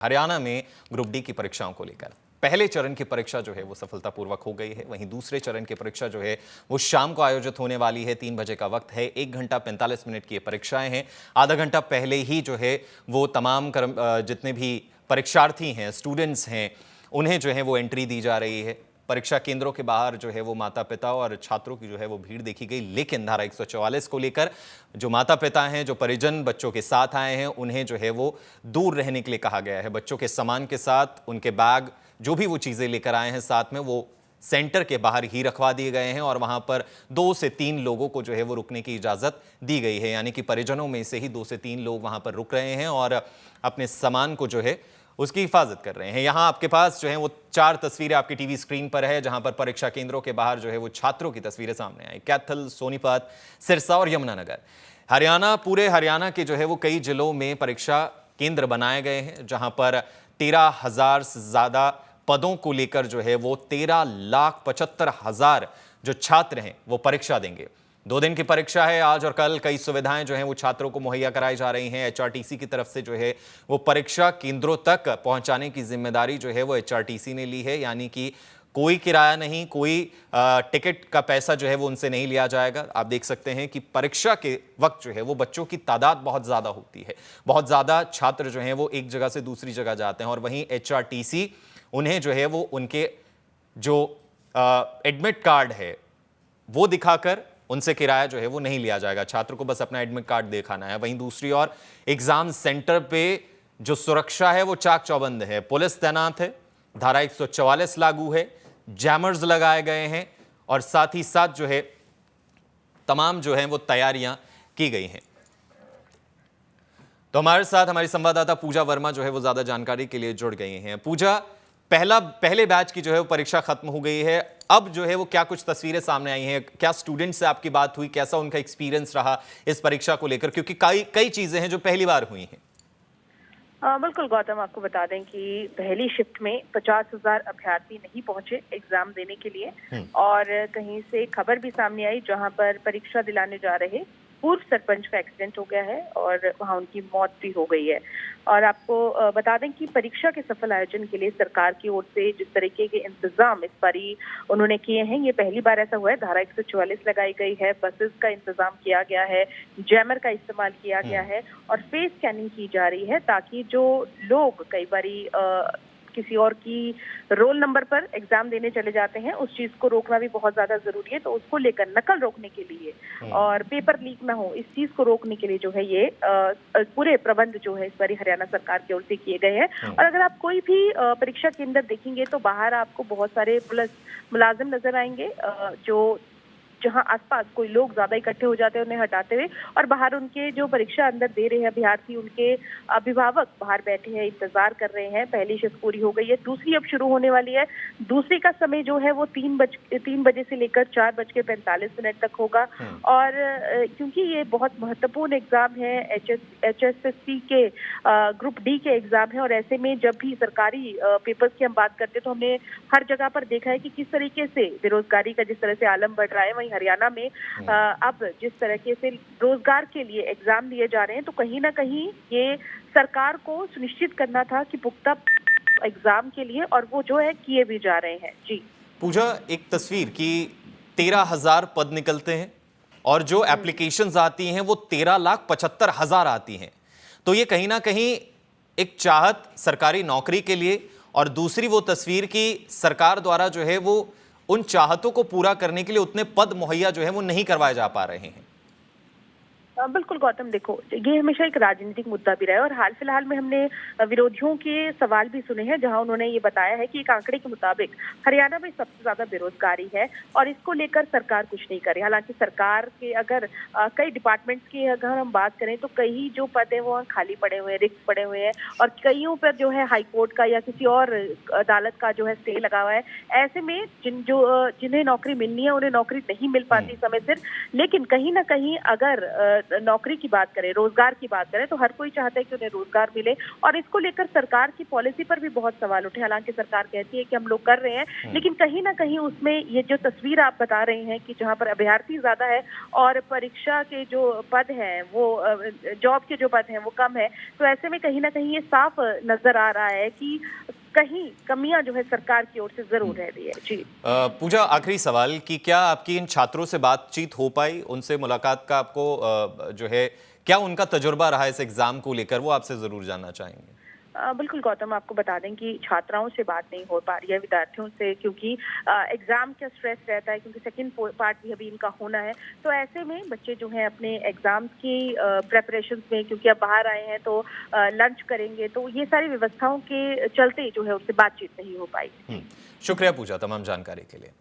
हरियाणा में group D की परीक्षाओं को लेकर पहले चरण की परीक्षा जो है वो सफलतापूर्वक हो गई है। वहीं दूसरे चरण की परीक्षा जो है वो शाम को आयोजित होने वाली है। 3 बजे का वक्त है। 1 घंटा 45 मिनट की ये परीक्षाएं हैं। आधा घंटा पहले ही जो है वो तमाम जितने भी परीक्षार्थी हैं, स्टूडेंट्स हैं, उन्हें जो है वो एंट्री दी जा रही है। परीक्षा केंद्रों के बाहर जो है वो माता पिता और छात्रों की जो है वो भीड़ देखी गई। लेकिन धारा 144 को लेकर जो माता पिता हैं, जो परिजन बच्चों के साथ आए हैं, उन्हें जो है वो दूर रहने के लिए कहा गया है। बच्चों के सामान के साथ उनके बैग, जो भी वो चीजें लेकर आए हैं साथ में, वो सेंटर के बाहर ही रखवा दिए गए हैं और वहां पर 2 से 3 लोगों को जो है वो रुकने की इजाजत दी गई है। यानी कि परिजनों में से ही 2 से 3 लोग वहां पर रुक रहे हैं और अपने सामान को जो है उसकी हिफाजत कर रहे हैं। यहां आपके पास जो है वो 4 तस्वीरें आपकी टीवी स्क्रीन पर है, जहां पर परीक्षा केंद्रों के बाहर जो है वो छात्रों की तस्वीरें सामने आई। कैथल, सोनीपत, सिरसा और यमुनानगर। हरियाणा, पूरे हरियाणा के जो है वो कई जिलों में परीक्षा केंद्र बनाए गए हैं, जहां पर 13,000 से ज्यादा पदों को लेकर जो है वो 13,75,000 जो छात्र हैं वो परीक्षा देंगे। 2 दिन की परीक्षा है। आज और कल कई सुविधाएं जो हैं वो छात्रों को मुहैया कराई जा रही हैं। एचआरटीसी की तरफ से जो है वो परीक्षा केंद्रों तक पहुंचाने की जिम्मेदारी जो है वो एचआरटीसी ने ली है। यानी कि कोई किराया नहीं, कोई टिकट का पैसा जो है वो उनसे नहीं लिया जाएगा। आप देख सकते हैं कि परीक्षा के वक्त जो है वो बच्चों की तादाद बहुत ज्यादा होती है। बहुत ज्यादा छात्र जो हैं वो एक जगह से दूसरी जगह जाते हैं और वहीं एचआरटीसी उन्हें जो है वो उनके जो एडमिट कार्ड है वो दिखाकर उनसे किराया जो है वो नहीं लिया जाएगा। छात्र को बस अपना एडमिट कार्ड दिखाना है। वहीं दूसरी ओर एग्जाम सेंटर पे जो सुरक्षा है वो चाक चौबंद है। पुलिस तैनात है, धारा 144 लागू है, जैमर्स लगाए गए हैं और साथ ही साथ जो है तमाम जो है वो तैयारियां की गई हैं। तो हमारे साथ हमारी संवाददाता पूजा वर्मा जो है वो ज्यादा जानकारी के लिए जुड़ गई हैं। पूजा, पहले बैच की जो है वो परीक्षा खत्म हो गई है। अब जो है वो क्या कुछ तस्वीरें सामने आई हैं? क्या स्टूडेंट से आपकी बात हुई? कैसा उनका एक्सपीरियंस रहा इस परीक्षा को लेकर? क्योंकि कई चीजें हैं जो पहली बार हुई हैं। बिल्कुल गौतम, आपको बता दें कि पहली शिफ्ट में 50,000 अभ्यर्थी नहीं पहुंचे एग्जाम देने के लिए और कहीं से खबर भी सामने आई जहां पर परीक्षा दिलाने जा रहे पूर्व सरपंच का एक्सीडेंट हो गया है और वहां उनकी मौत भी हो गई है। और आपको बता दें कि परीक्षा के सफल आयोजन के लिए सरकार की ओर से जिस तरीके के इंतजाम इस बारी उन्होंने किए हैं, ये पहली बार ऐसा हुआ है। धारा 144 लगाई गई है, बसेस का इंतजाम किया गया है, जैमर का इस्तेमाल किया गया है और फेस स्कैनिंग की जा रही है ताकि जो लोग कई बारी किसी और की रोल नंबर पर एग्जाम देने चले जाते हैं, उस चीज को रोकना भी बहुत ज्यादा जरूरी है। तो उसको लेकर नकल रोकने के लिए और पेपर लीक ना हो, इस चीज को रोकने के लिए जो है ये पूरे प्रबंध जो है इस बार हरियाणा सरकार की ओर से किए गए हैं। और अगर आप कोई भी परीक्षा केंद्र देखेंगे तो बाहर आपको बहुत सारे पुलिस मुलाजिम नजर आएंगे जो जहां आसपास कोई लोग ज्यादा इकट्ठे हो जाते हैं उन्हें हटाते हुए, और बाहर उनके जो परीक्षा अंदर दे रहे हैं अभ्यर्थी, उनके अभिभावक बाहर बैठे हैं, इंतजार कर रहे हैं। पहली शिफ्ट पूरी हो गई है, दूसरी अब शुरू होने वाली है। दूसरी का समय जो है वो 3 बजे से लेकर 4:45 तक होगा। और क्योंकि ये बहुत महत्वपूर्ण एग्जाम है, HSSC के ग्रुप डी के एग्जाम है, और ऐसे में जब भी सरकारी पेपर्स की हम बात करते हैं तो हमने हर जगह पर देखा है कि किस तरीके से बेरोजगारी का जिस तरह से आलम बढ़ रहा है, वहीं हरियाणा में अब जिस तरीके से रोजगार के लिए एग्जाम दिए जा रहे हैं, तो कहीं ना कहीं ये सरकार को सुनिश्चित करना था कि पुख्ता एग्जाम के लिए, और वो जो है किए भी जा रहे हैं। जी पूजा, एक तस्वीर कि 13,000 पद निकलते हैं और जो एप्लीकेशंस आती हैं वो 13,75,000 आती हैं। तो ये कहीं ना कहीं एक चाहत सरकारी नौकरी के लिए, और दूसरी वो तस्वीर कि सरकार द्वारा जो है वो उन चाहतों को पूरा करने के लिए उतने पद मुहैया जो है वो नहीं करवाए जा पा रहे हैं। बिल्कुल गौतम, देखो ये हमेशा एक राजनीतिक मुद्दा भी रहा है और हाल फिलहाल में हमने विरोधियों के सवाल भी सुने हैं जहां उन्होंने ये बताया है कि एक आंकड़े के मुताबिक हरियाणा में सबसे ज्यादा बेरोजगारी है और इसको लेकर सरकार कुछ नहीं कर रही। हालांकि सरकार के अगर कई डिपार्टमेंट्स की अगर हम बात करें तो कई जो पद है वो खाली पड़े हुए हैं, रिक्त पड़े हुए हैं, और कईयों पर जो है हाईकोर्ट का या किसी और अदालत का जो है स्टे लगा हुआ है। ऐसे में जिन्हें नौकरी मिलनी है उन्हें नौकरी नहीं मिल पाती समय सिर। लेकिन कहीं ना कहीं अगर नौकरी की बात करें, रोजगार की बात करें, तो हर कोई चाहता है कि उन्हें रोजगार मिले और इसको लेकर सरकार की पॉलिसी पर भी बहुत सवाल उठे। हालांकि सरकार कहती है कि हम लोग कर रहे हैं, लेकिन कहीं ना कहीं उसमें ये जो तस्वीर आप बता रहे हैं कि जहां पर अभ्यर्थी ज्यादा है और परीक्षा के जो पद हैं वो जॉब के जो पद हैं वो कम है, तो ऐसे में कहीं ना कहीं ये साफ नजर आ रहा है कि कहीं कमियां जो है सरकार की ओर से जरूर रह रही है। जी पूजा, आखिरी सवाल कि क्या आपकी इन छात्रों से बातचीत हो पाई, उनसे मुलाकात का आपको जो है क्या उनका तजुर्बा रहा इस एग्जाम को लेकर, वो आपसे जरूर जानना चाहेंगे। बिल्कुल गौतम, आपको बता दें कि छात्राओं से बात नहीं हो पा रही है, विद्यार्थियों से, क्योंकि एग्जाम का स्ट्रेस रहता है, क्योंकि सेकंड पार्ट भी अभी इनका होना है। तो ऐसे में बच्चे जो हैं अपने एग्जाम्स की प्रेपरेशंस में, क्योंकि अब बाहर आए हैं तो लंच करेंगे, तो ये सारी व्यवस्थाओं के चलते जो है उससे बातचीत नहीं हो पाई। शुक्रिया पूजा तमाम जानकारी के लिए।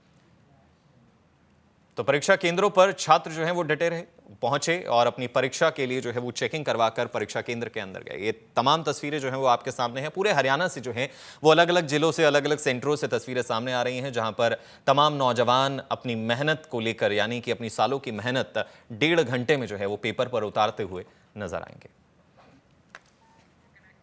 तो परीक्षा केंद्रों पर छात्र जो हैं वो डटे रहे, पहुंचे और अपनी परीक्षा के लिए जो है वो चेकिंग करवाकर परीक्षा केंद्र के अंदर गए। ये तमाम तस्वीरें जो हैं वो आपके सामने हैं। पूरे हरियाणा से जो हैं वो अलग अलग जिलों से, अलग अलग सेंटरों से तस्वीरें सामने आ रही हैं, जहां पर तमाम नौजवान अपनी मेहनत को लेकर, यानी कि अपनी सालों की मेहनत 1.5 घंटे में जो है वो पेपर पर उतारते हुए नजर आएंगे।